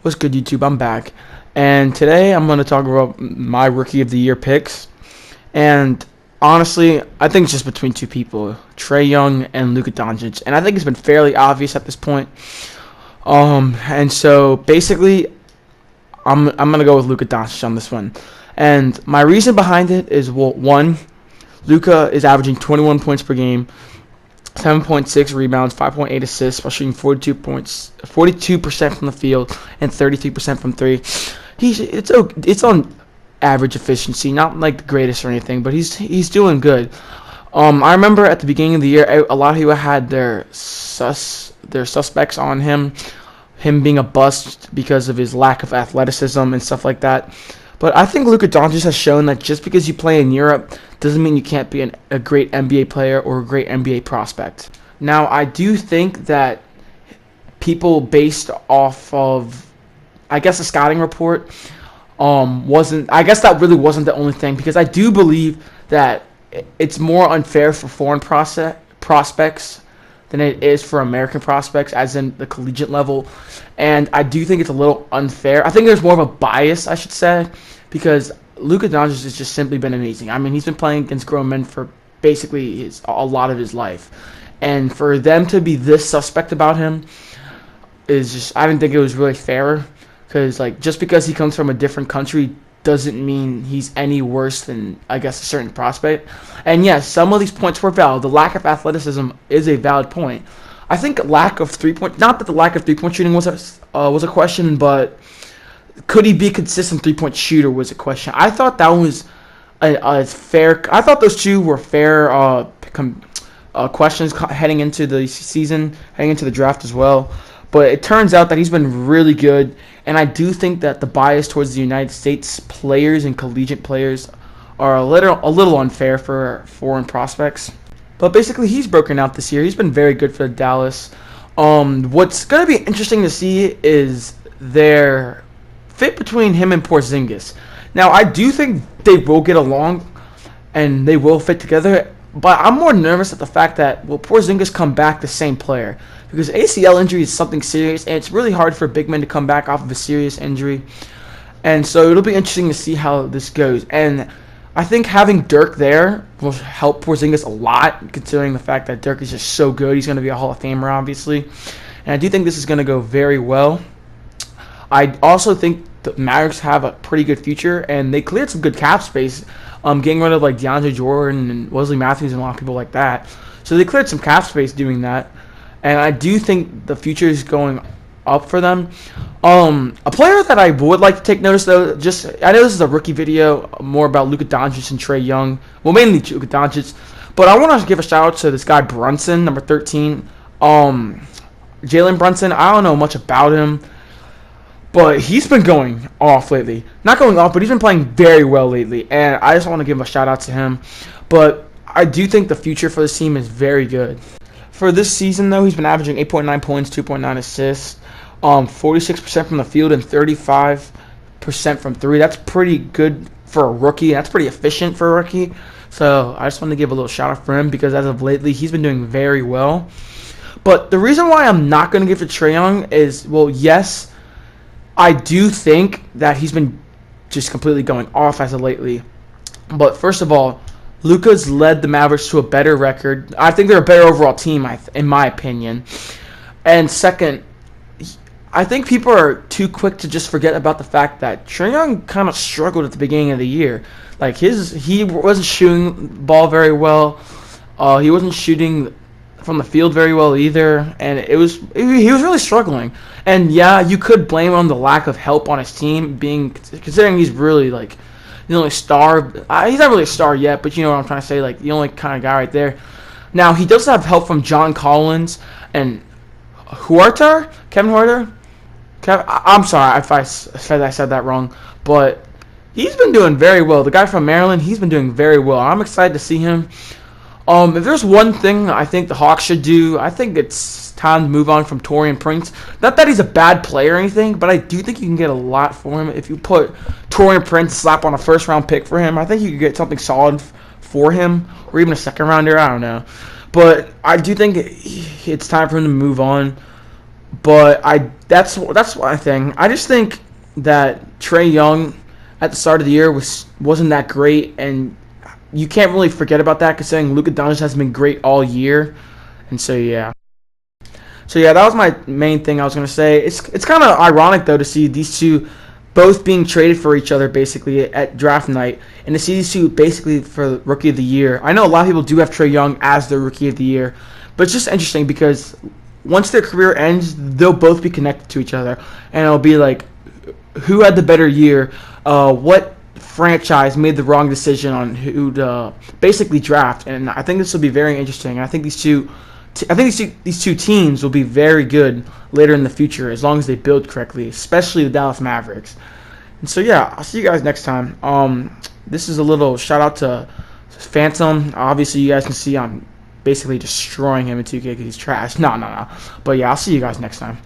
What's good, YouTube? I'm back. And today I'm going to talk about my Rookie of the Year picks. And honestly, I think it's just between two people, Trae Young and Luka Doncic. And I think it's been fairly obvious at this point. And so basically, I'm going to go with Luka Doncic on this one. And my reason behind it is, well, one, Luka is averaging 21 points per game, 7.6 rebounds, 5.8 assists, while shooting 42% from the field and 33% from three. It's on average efficiency, not like the greatest or anything, but he's doing good. I remember at the beginning of the year, a lot of people had their suspects on him being a bust because of his lack of athleticism and stuff like that. But I think Luka Doncic has shown that just because you play in Europe doesn't mean you can't be a great NBA player or a great NBA prospect. Now, I do think that people based off of, I guess, a scouting report that really wasn't the only thing, because I do believe that it's more unfair for foreign prospects than it is for American prospects, as in the collegiate level. And I do think it's a little unfair. I think there's more of a bias, I should say, because Luka Doncic has just simply been amazing. I mean, he's been playing against grown men for basically a lot of his life. And for them to be this suspect about him is just, I didn't think it was really fair. Because, just because he comes from a different country doesn't mean he's any worse than, I guess, a certain prospect. And yes, some of these points were valid. The lack of athleticism is a valid point. I think not that the lack of three-point shooting was a question, but could he be a consistent three-point shooter was a question. I thought that was a fair. I thought those two were fair questions heading into the season, heading into the draft as well. But it turns out that he's been really good, and I do think that the bias towards the United States players and collegiate players are a little unfair for foreign prospects. But basically, he's broken out this year. He's been very good for Dallas. What's going to be interesting to see is their fit between him and Porzingis. Now, I do think they will get along, and they will fit together. But I'm more nervous at the fact that, will Porzingis come back the same player? Because ACL injury is something serious, and it's really hard for big men to come back off of a serious injury. And so it'll be interesting to see how this goes. And I think having Dirk there will help Porzingis a lot, considering the fact that Dirk is just so good. He's going to be a Hall of Famer, obviously. And I do think this is going to go very well. I also think the Mavericks have a pretty good future, and they cleared some good cap space, getting rid of DeAndre Jordan and Wesley Matthews and a lot of people like that. So they cleared some cap space doing that. And I do think the future is going up for them. A player that I would like to take notice, though, I know this is a rookie video, more about Luka Doncic and Trae Young. Well, mainly Luka Doncic. But I want to give a shout-out to this guy, Brunson, number 13. Jalen Brunson, I don't know much about him, but he's been going off lately. Not going off, but he's been playing very well lately. And I just want to give a shout-out to him. But I do think the future for this team is very good. For this season, though, he's been averaging 8.9 points, 2.9 assists, 46% from the field, and 35% from three. That's pretty good for a rookie. That's pretty efficient for a rookie. So I just wanted to give a little shout out for him, because as of lately, he's been doing very well. But the reason why I'm not going to give it to Trae Young is, well, yes, I do think that he's been just completely going off as of lately. But first of all, Luka's led the Mavericks to a better record. I think they're a better overall team, in my opinion. And second, I think people are too quick to just forget about the fact that Trae Young kind of struggled at the beginning of the year. He wasn't shooting the ball very well. He wasn't shooting from the field very well either, and he was really struggling. And yeah, you could blame him on the lack of help on his team, considering he's really the only star. He's not really a star yet, but you know what I'm trying to say. The only kind of guy right there. Now, he does have help from John Collins and Kevin Huerter. I'm sorry if I said that wrong, but he's been doing very well. The guy from Maryland, he's been doing very well. I'm excited to see him. If there's one thing I think the Hawks should do, I think it's time to move on from Taurean Prince. Not that he's a bad player or anything, but I do think you can get a lot for him. If you put Taurean Prince, slap on a first-round pick for him, I think you could get something solid for him, or even a second-rounder, I don't know. But I do think it's time for him to move on. But that's one thing. I just think that Trae Young at the start of the year wasn't that great, and you can't really forget about that considering Luka Doncic has been great all year. And so yeah. So yeah, that was my main thing I was gonna say. It's kind of ironic though to see these two both being traded for each other basically at draft night, and to see these two basically for Rookie of the Year. I know a lot of people do have Trae Young as their Rookie of the Year, but it's just interesting because once their career ends, they'll both be connected to each other, and it'll be like who had the better year, what franchise made the wrong decision on who to basically draft, and I think this will be very interesting. I think these two teams will be very good later in the future as long as they build correctly, especially the Dallas Mavericks. And so yeah, I'll see you guys next time. This is a little shout out to Phantom. Obviously, you guys can see I'm basically destroying him in 2K because he's trash. No. But yeah, I'll see you guys next time.